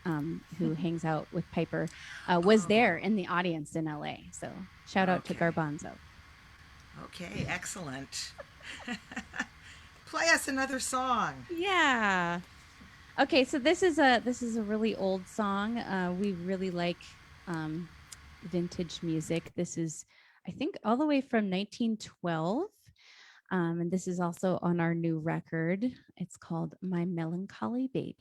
who hangs out with Piper, was there in the audience in LA. So shout out to Okay. Garbanzo. Okay, excellent. Play us another song. Yeah. Okay, so this is a really old song. We really like vintage music. This is, I think, all the way from 1912. And this is also on our new record. It's called My Melancholy Baby.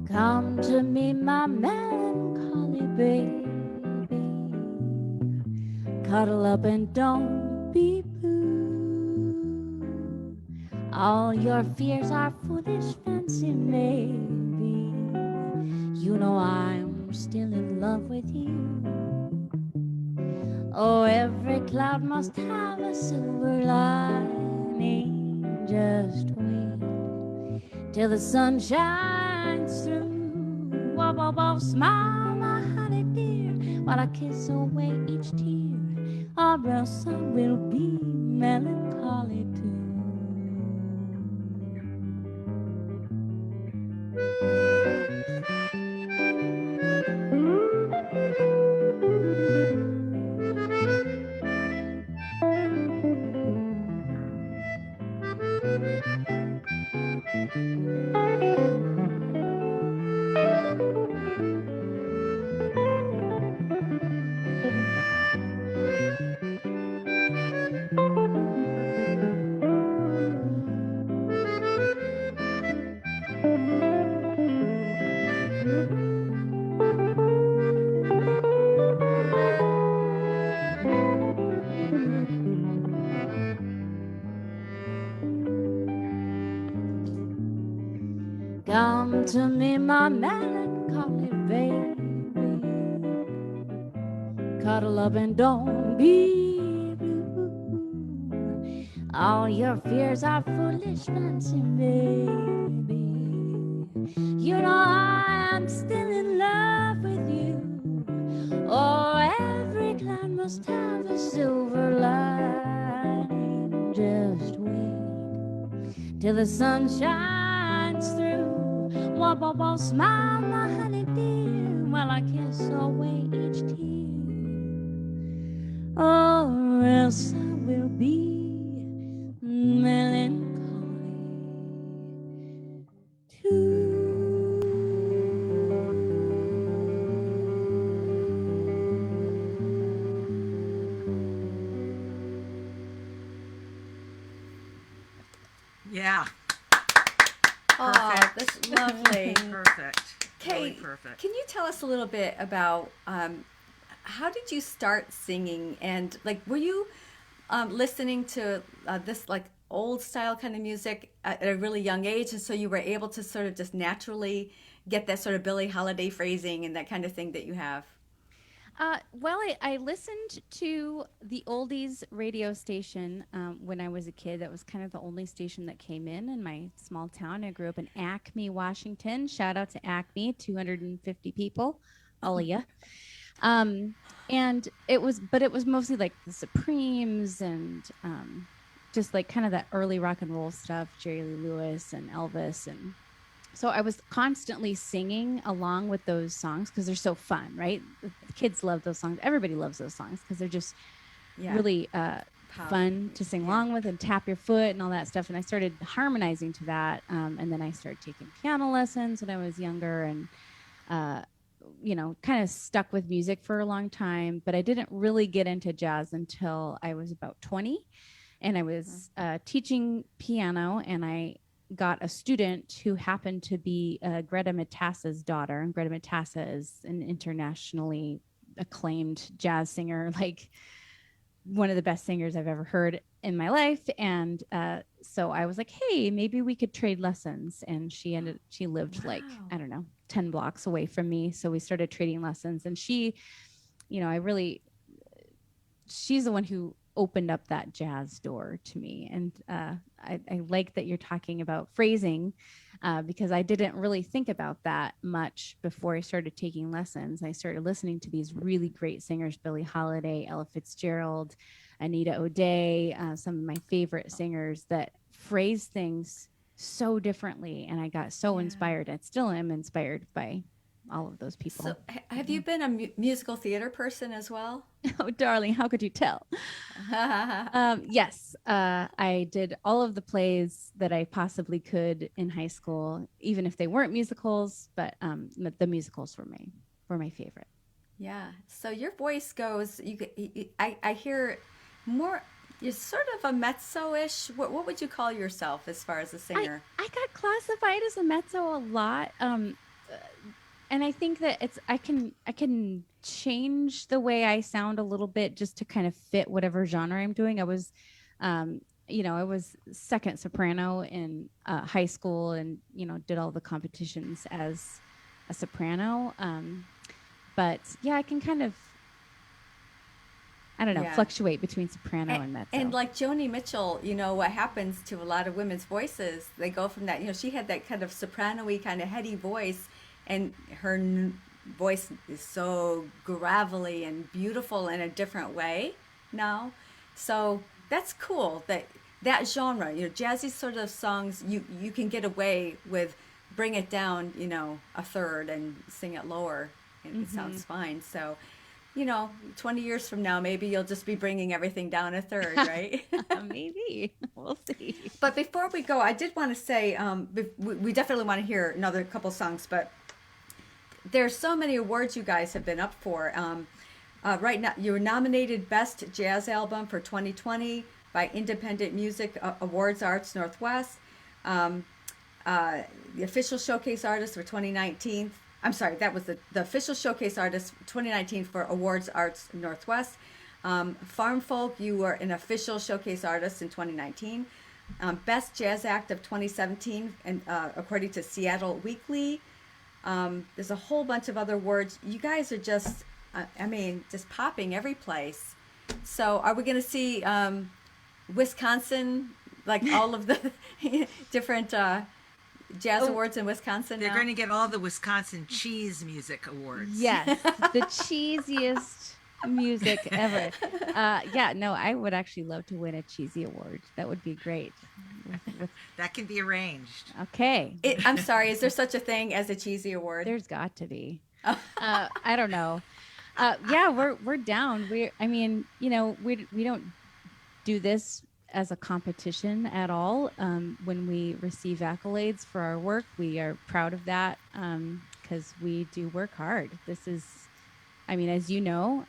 Come to me, my melancholy baby. Cuddle up and don't be blue. All your fears are foolish fancy, maybe. You know I'm still in love with you. Oh, every cloud must have a silver lining. Just wait till the sun shines through. Whoa, whoa, whoa, smile, my honey dear, while I kiss away each tear, or else I will be melancholy too. Come to me, my melancholy baby. Cuddle up and don't be blue. All your fears are foolish fancy, baby. You know I am still in love with you. Oh, every cloud must have a silver lining. Just wait till the sun shines Smile, my honey dear, while I kiss away each tear, or else I will be melancholy too. Yeah. Oh, that's lovely. Perfect. Really Kate, perfect. can you tell us a little bit about how did you start singing, and like were you listening to this like old style kind of music at a really young age, and so you were able to sort of just naturally get that sort of Billie Holiday phrasing and that kind of thing that you have? Well, I listened to the oldies radio station when I was a kid. That was kind of the only station that came in my small town. I grew up in Acme, Washington. Shout out to Acme, 250 people, all of ya. And it was mostly like the Supremes and just like kind of that early rock and roll stuff, Jerry Lee Lewis and Elvis. And so I was constantly singing along with those songs because they're so fun, right? The kids love those songs. Everybody loves those songs because they're just really fun to sing along with and tap your foot and all that stuff. And I started harmonizing to that. And then I started taking piano lessons when I was younger and, kind of stuck with music for a long time. But I didn't really get into jazz until I was about 20. And I was teaching piano, and I got a student who happened to be Greta Metasa's daughter. And Greta Metasa is an internationally acclaimed jazz singer, like one of the best singers I've ever heard in my life. And so I was like, hey, maybe we could trade lessons. And she lived like, I don't know, 10 blocks away from me. So we started trading lessons. And she, she's the one who opened up that jazz door to me. And I like that you're talking about phrasing because I didn't really think about that much before I started taking lessons. I started listening to these really great singers, Billie Holiday, Ella Fitzgerald, Anita O'Day, some of my favorite singers that phrase things so differently. And I got so inspired, and still am inspired by all of those people. So have you been a musical theater person as well? Oh, darling, how could you tell? Yes, I did all of the plays that I possibly could in high school, even if they weren't musicals, but the musicals were my favorite. Yeah. So your voice goes, I hear more, you're sort of a mezzo-ish. What would you call yourself as far as a singer? I got classified as a mezzo a lot. And I think that I can change the way I sound a little bit just to kind of fit whatever genre I'm doing. I was, I was second soprano in high school, and did all the competitions as a soprano. But yeah, I can kind of, I don't know, fluctuate between soprano and mezzo. And like Joni Mitchell, what happens to a lot of women's voices? They go from that, she had that kind of soprano-y kind of heady voice. And her voice is so gravelly and beautiful in a different way now. So that's cool that genre, jazzy sort of songs, you can get away with, bring it down, a third and sing it lower, and it sounds fine. So, 20 years from now, maybe you'll just be bringing everything down a third, right? Maybe. We'll see. But before we go, I did want to say, we definitely want to hear another couple songs, but there's so many awards you guys have been up for. Right now, you were nominated Best Jazz Album for 2020 by Independent Music Awards Arts Northwest. The official showcase artist for 2019. I'm sorry, that was the official showcase artist 2019 for Awards Arts Northwest. Farm Folk, you were an official showcase artist in 2019. Best Jazz Act of 2017, and according to Seattle Weekly. There's a whole bunch of other awards. You guys are just, just popping every place. So are we going to see Wisconsin, like all of the different jazz awards in Wisconsin They're going to get all the Wisconsin cheese music awards. Yes, the cheesiest music ever. Yeah, no, I would actually love to win a cheesy award. That would be great. That can be arranged. Okay. I'm sorry, is there such a thing as a cheesy award? There's got to be. I don't know. Yeah, we're down. I mean, you know, we don't do this as a competition at all. When we receive accolades for our work, we are proud of that because we do work hard. This is, I mean, as you know,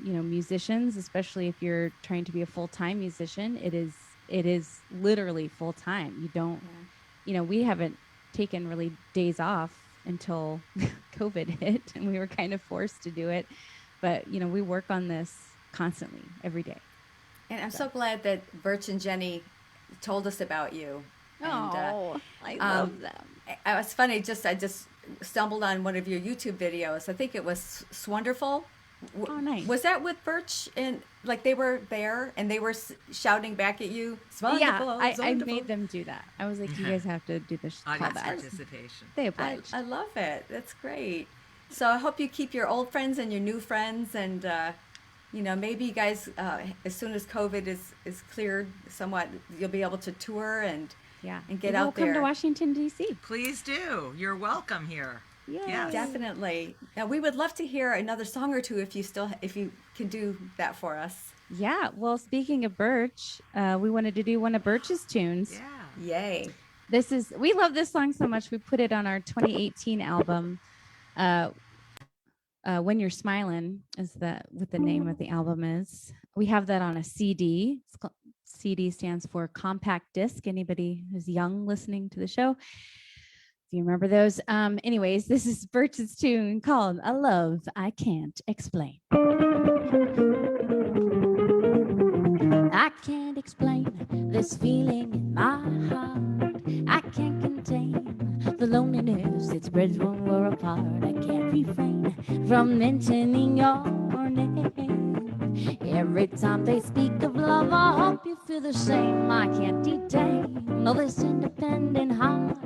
musicians, especially if you're trying to be a full-time musician, it is literally full-time. You don't, you know, we haven't taken really days off until COVID hit, and we were kind of forced to do it. But, you know, we work on this constantly, every day. And I'm so glad that Birch and Jenny told us about you. Oh, I love them. It was funny. I just stumbled on one of your YouTube videos. I think it was Swonderful. Oh, nice. Was that with Birch and like they were there and they were shouting back at you? Yeah, I made them do that. I was like, you guys have to do this Audience callback. participation. They obliged. I love it. That's great. So I hope you keep your old friends and your new friends, and you know, maybe you guys, as soon as COVID is cleared somewhat, you'll be able to tour and get out there. Welcome to Washington, D.C. Please do. You're welcome here. Yay. Yes. Definitely. Now, we would love to hear another song or two if you can do that for us. Yeah. Well, speaking of Birch, we wanted to do one of Birch's tunes. Yeah. Yay. We love this song so much. We put it on our 2018 album. When You're Smiling is what the name of the album is. We have that on a CD. CD stands for compact disc. Anybody who's young listening to the show, if you remember those. Anyways, this is Birch's tune called A Love I Can't Explain. I can't explain this feeling in my heart. I can't contain the loneliness that spreads when we're apart. I can't refrain from mentioning your name. Every time they speak of love, I hope you feel the same. I can't detain all this independent heart.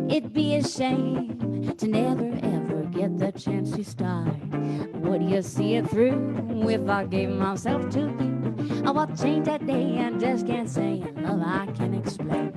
It'd be a shame to never ever get the chance to start. Would you see it through if I gave myself to you? Oh, I'll change that day, I just can't say love I can explain.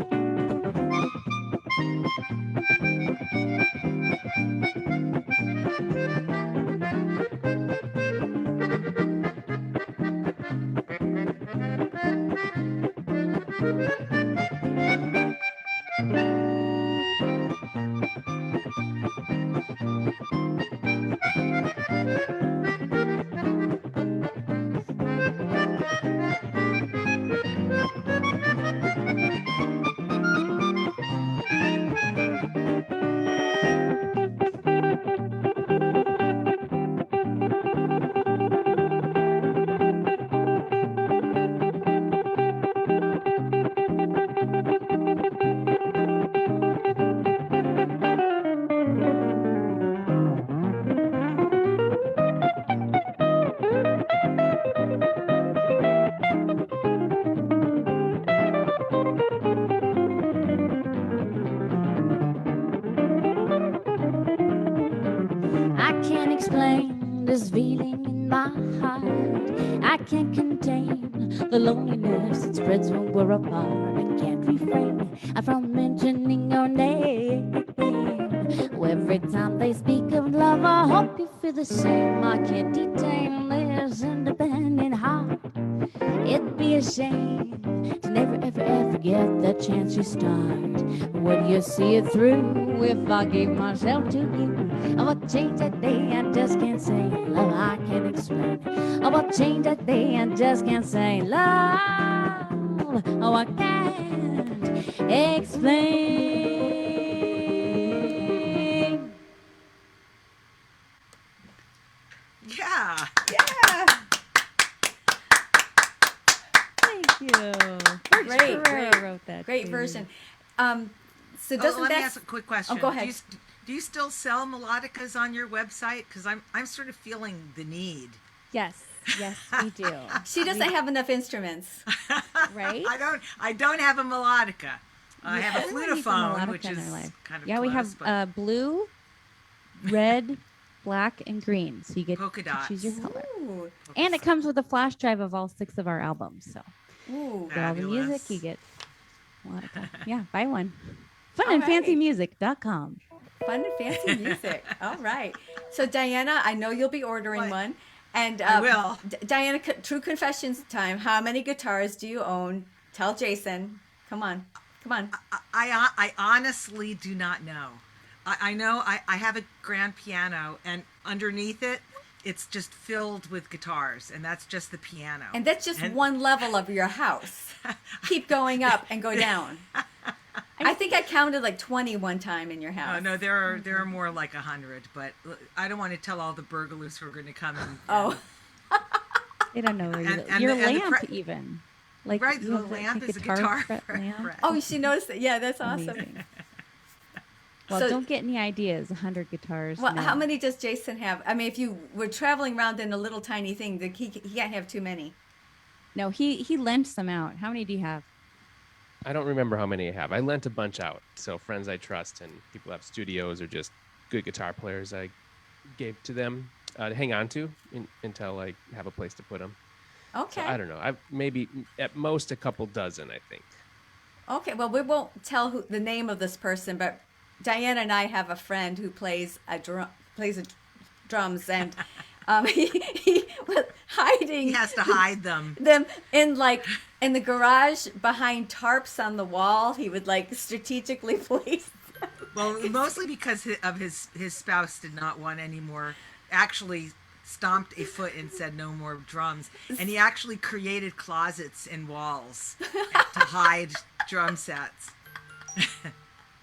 The loneliness that spreads when we're apart. I can't refrain from mentioning your name. Every time they speak of love, I hope you feel the same. I can't detain this independent heart. It'd be a shame to never ever ever get the chance to start. Would you see it through if I gave myself to you? I would change that day, I just can't say love I can't explain. I would change that day, I just can't say love. Oh, I can't explain. Yeah. Thank you. Great wrote that. Great too. version. So doesn't let me that... ask a quick question. Oh, go ahead. Do you still sell melodicas on your website? Because I'm sort of feeling the need. Yes, we do. She doesn't have enough instruments. Right? I don't have a melodica. I have a Everyone needs a flutophone, melodica which in is their life. kind of we close, have but... blue, red, black, and green. So you get Polka to dots. choose your color. Ooh. And it comes with a flash drive of all 6 of our albums. So Ooh. get all the music. Fabulous. You get a lot of color. Yeah, buy one. All right. Funandfancymusic.com. Fun and fancy music. All right. So Diana, I know you'll be ordering What? one. And I will. Diana, true confessions time. How many guitars do you own? Tell Jason. Come on. I honestly do not know. I know I have a grand piano, and underneath it, it's just filled with guitars, and that's just the piano. And that's just one level of your house. Keep going up and go down. I think I counted like 20 one time in your house. Oh, no, there are more like 100, but I don't want to tell all the burglars who are going to come and Oh. They don't know where you live. And Your the lamp even. Like right, you the have, lamp like, is a guitar fret lamp. fret. Oh, she noticed that. Yeah, that's awesome. Amazing. Well, So- don't get any ideas. 100 guitars. Well, no. how many does Jason have? I mean, if you were traveling around in a little tiny thing, he can't have too many. No, he lent some out. How many do you have? I don't remember how many I have. I lent a bunch out. So friends I trust and people who have studios or just good guitar players, I gave to them to hang on to until I have a place to put them. Okay. So I don't know. I've maybe at most a couple dozen, I think. Okay. Well, we won't tell the name of this person, but Diana and I have a friend who plays drums, and he was hiding. He has to hide them. Them in the garage behind tarps on the wall. He would strategically place. Well, mostly because of his spouse did not want any more. Actually, stomped a foot and said no more drums, and he actually created closets in walls to hide drum sets.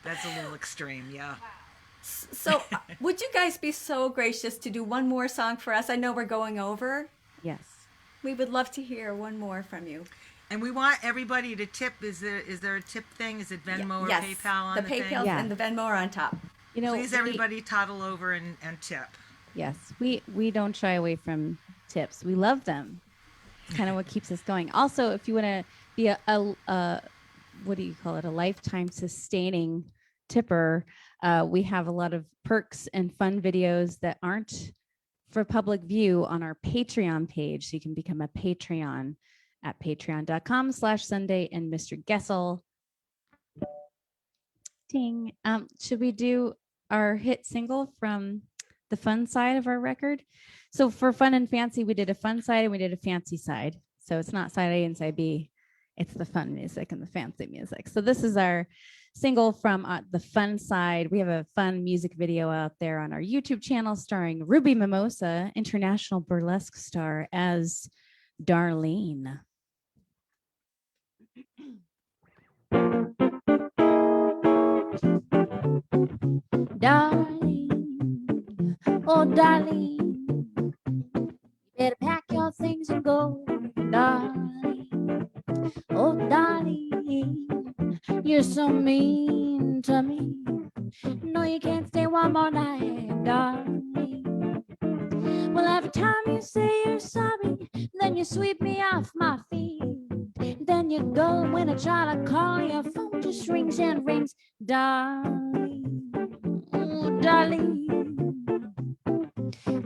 That's a little extreme, yeah. So, would you guys be so gracious to do one more song for us? I know we're going over. Yes. We would love to hear one more from you. And we want everybody to tip. Is there a tip thing? Is it Venmo or Yes. PayPal on the PayPal thing? Yeah. and the Venmo are on top. You know, Please, everybody, toddle over and tip. Yes, we don't shy away from tips. We love them. It's kind of what keeps us going. Also, if you want to be a what do you call it? A lifetime sustaining tipper. We have a lot of perks and fun videos that aren't for public view on our Patreon page. So you can become a Patreon at patreon.com/Sundae and Mr. Goessl. Ding. Should we do our hit single from the fun side of our record? So for Fun and Fancy, we did a fun side and we did a fancy side. So it's not side A and side B. It's the fun music and the fancy music. So this is our single from the fun side. We have a fun music video out there on our YouTube channel starring Ruby Mimosa, international burlesque star, as Darlene. Darling, oh darling, you better pack your things and go, darling. Oh darling, you're so mean to me. No, you can't stay one more night, darling. Well, every time you say you're sorry, then you sweep me off my feet. Then you go when I try to call, your phone just rings and rings, darling. Oh, darling.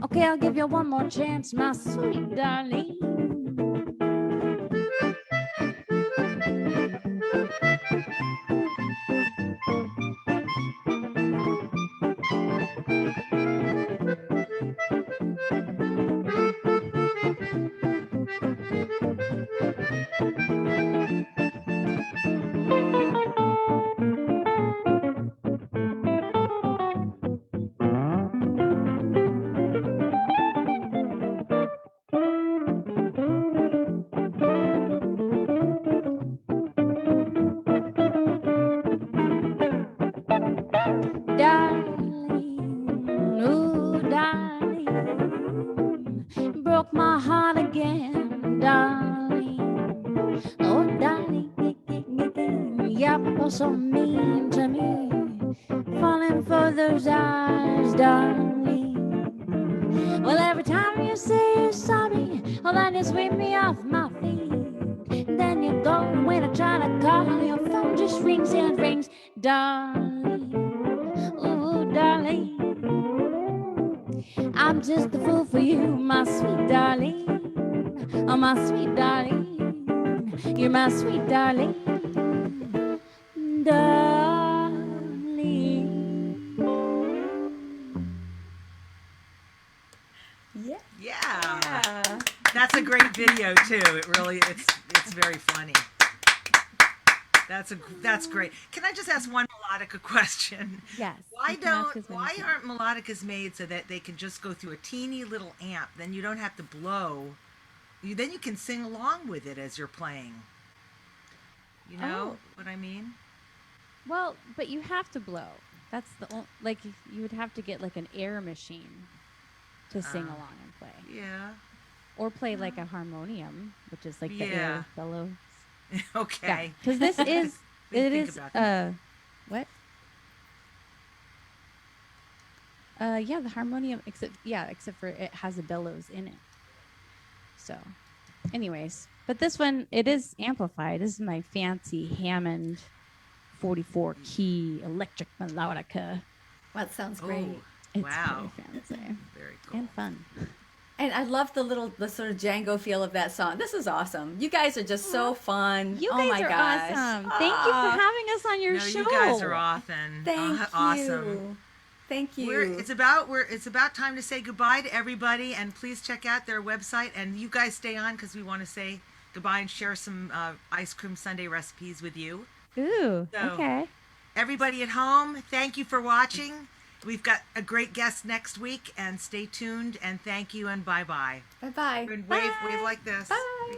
Okay, I'll give you one more chance, my sweet darling. Darling, ooh, darling, broke my heart again, darling. Oh, darling, you're so mean to me, falling for those eyes, darling. Well, every time you say you're sorry, oh, then you sweep me off my feet. Then you go when I try to call, your phone just rings and rings, darling. Ooh, darling, I'm just a fool for you, my sweet darling. Oh, my sweet darling. You're my sweet darling. Darling. Yeah. Yeah. That's a great video too. It's very funny. That's great. Can I just ask one melodica question? Yes. Why you can ask as many why as you aren't melodicas made so that they can just go through a teeny little amp? Then you don't have to blow. Then you can sing along with it as you're playing. You know what I mean? Well, but you have to blow. That's the only, like you would have to get like an air machine to sing along and play, Yeah. or play like a harmonium, which is like the Yeah. air bellows. Okay. Because this is We it think is about that. what? Yeah, the harmonium except for it has a bellows in it. So, anyways, but this one it is amplified. This is my fancy Hammond 44 key electric melodica. Well, that sounds great. Oh, It's wow. very fancy Very cool. and fun. And I love the sort of Django feel of that song. This is awesome. You guys are just so fun. You oh guys my are gosh. awesome. Thank you for having us on your No, show. you guys are awesome. Thank Awesome. you. Thank you. It's about time to say goodbye to everybody, and please check out their website. And you guys stay on because we want to say goodbye and share some ice cream sundae recipes with you. Ooh, So- okay. Everybody at home, thank you for watching. We've got a great guest next week, and stay tuned. And thank you, and bye bye. Bye-bye. And wave like this. Bye.